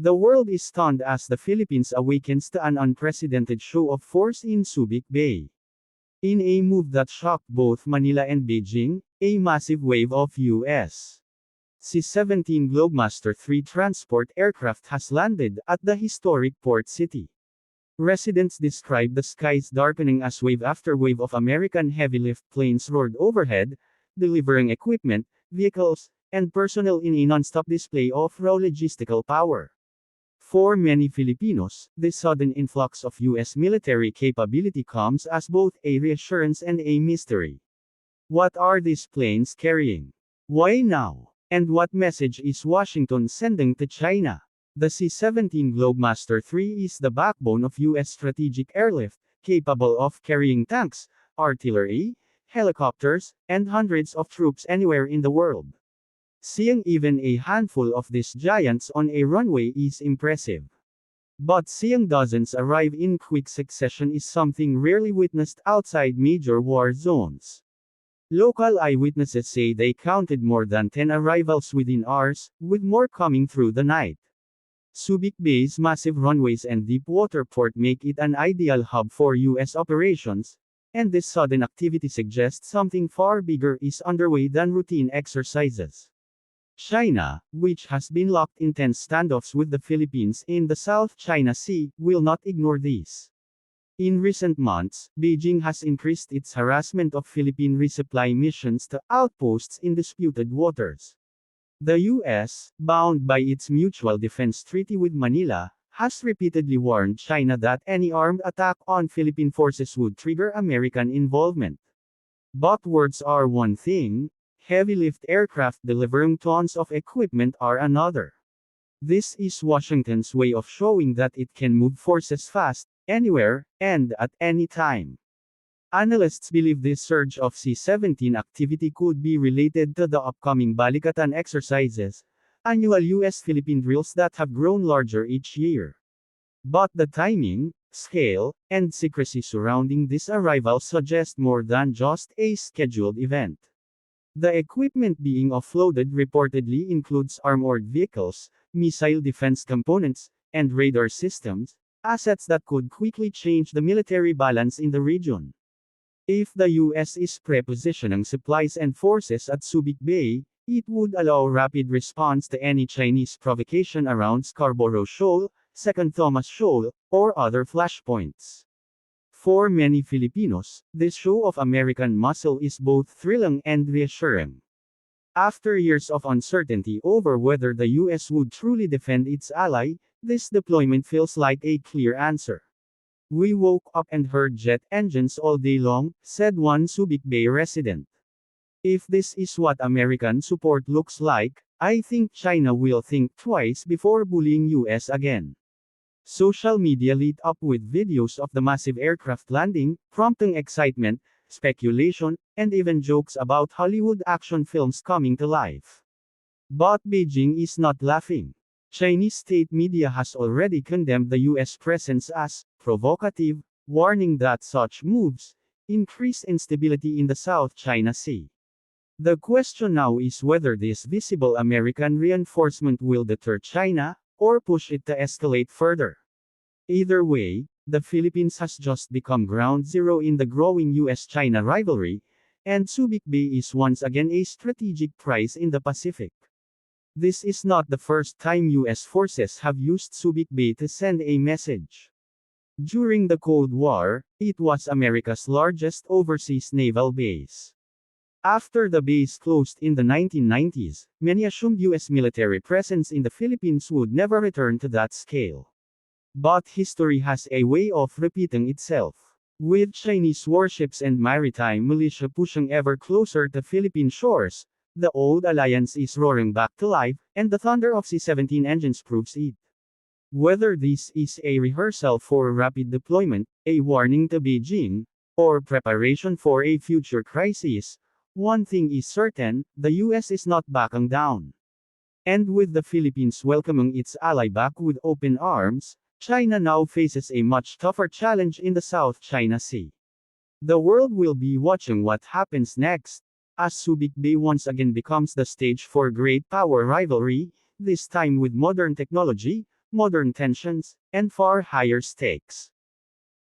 The world is stunned as the Philippines awakens to an unprecedented show of force in Subic Bay. In a move that shocked both Manila and Beijing, a massive wave of U.S. C-17 Globemaster III transport aircraft has landed at the historic port city. Residents describe the skies darkening as wave after wave of American heavy-lift planes roared overhead, delivering equipment, vehicles, and personnel in a non-stop display of raw logistical power. For many Filipinos, this sudden influx of U.S. military capability comes as both a reassurance and a mystery. What are these planes carrying? Why now? And what message is Washington sending to China? The C-17 Globemaster III is the backbone of U.S. strategic airlift, capable of carrying tanks, artillery, helicopters, and hundreds of troops anywhere in the world. Seeing even a handful of these giants on a runway is impressive. But seeing dozens arrive in quick succession is something rarely witnessed outside major war zones. Local eyewitnesses say they counted more than 10 arrivals within hours, with more coming through the night. Subic Bay's massive runways and deep water port make it an ideal hub for U.S. operations, and this sudden activity suggests something far bigger is underway than routine exercises. China, which has been locked in tense standoffs with the Philippines in the South China Sea, will not ignore this. In recent months, Beijing has increased its harassment of Philippine resupply missions to outposts in disputed waters. The U.S., bound by its mutual defense treaty with Manila, has repeatedly warned China that any armed attack on Philippine forces would trigger American involvement. But words are one thing, heavy-lift aircraft delivering tons of equipment are another. This is Washington's way of showing that it can move forces fast, anywhere, and at any time. Analysts believe this surge of C-17 activity could be related to the upcoming Balikatan exercises, annual U.S.-Philippine drills that have grown larger each year. But the timing, scale, and secrecy surrounding this arrival suggest more than just a scheduled event. The equipment being offloaded reportedly includes armored vehicles, missile defense components, and radar systems, assets that could quickly change the military balance in the region. If the U.S. is prepositioning supplies and forces at Subic Bay, it would allow rapid response to any Chinese provocation around Scarborough Shoal, Second Thomas Shoal, or other flashpoints. For many Filipinos, this show of American muscle is both thrilling and reassuring. After years of uncertainty over whether the U.S. would truly defend its ally, this deployment feels like a clear answer. "We woke up and heard jet engines all day long," said one Subic Bay resident. "If this is what American support looks like, I think China will think twice before bullying U.S. again." Social media lit up with videos of the massive aircraft landing, prompting excitement, speculation, and even jokes about Hollywood action films coming to life. But Beijing is not laughing. Chinese state media has already condemned the U.S. presence as provocative, warning that such moves increase instability in the South China Sea. The question now is whether this visible American reinforcement will deter China, or push it to escalate further. Either way, the Philippines has just become ground zero in the growing U.S.-China rivalry, and Subic Bay is once again a strategic prize in the Pacific. This is not the first time U.S. forces have used Subic Bay to send a message. During the Cold War, it was America's largest overseas naval base. After the base closed in the 1990s, many assumed U.S. military presence in the Philippines would never return to that scale. But history has a way of repeating itself. With Chinese warships and maritime militia pushing ever closer to Philippine shores, the old alliance is roaring back to life, and the thunder of C-17 engines proves it. Whether this is a rehearsal for rapid deployment, a warning to Beijing, or preparation for a future crisis, one thing is certain, the U.S. is not backing down. And with the Philippines welcoming its ally back with open arms, China now faces a much tougher challenge in the South China Sea. The world will be watching what happens next, as Subic Bay once again becomes the stage for great power rivalry, this time with modern technology, modern tensions, and far higher stakes.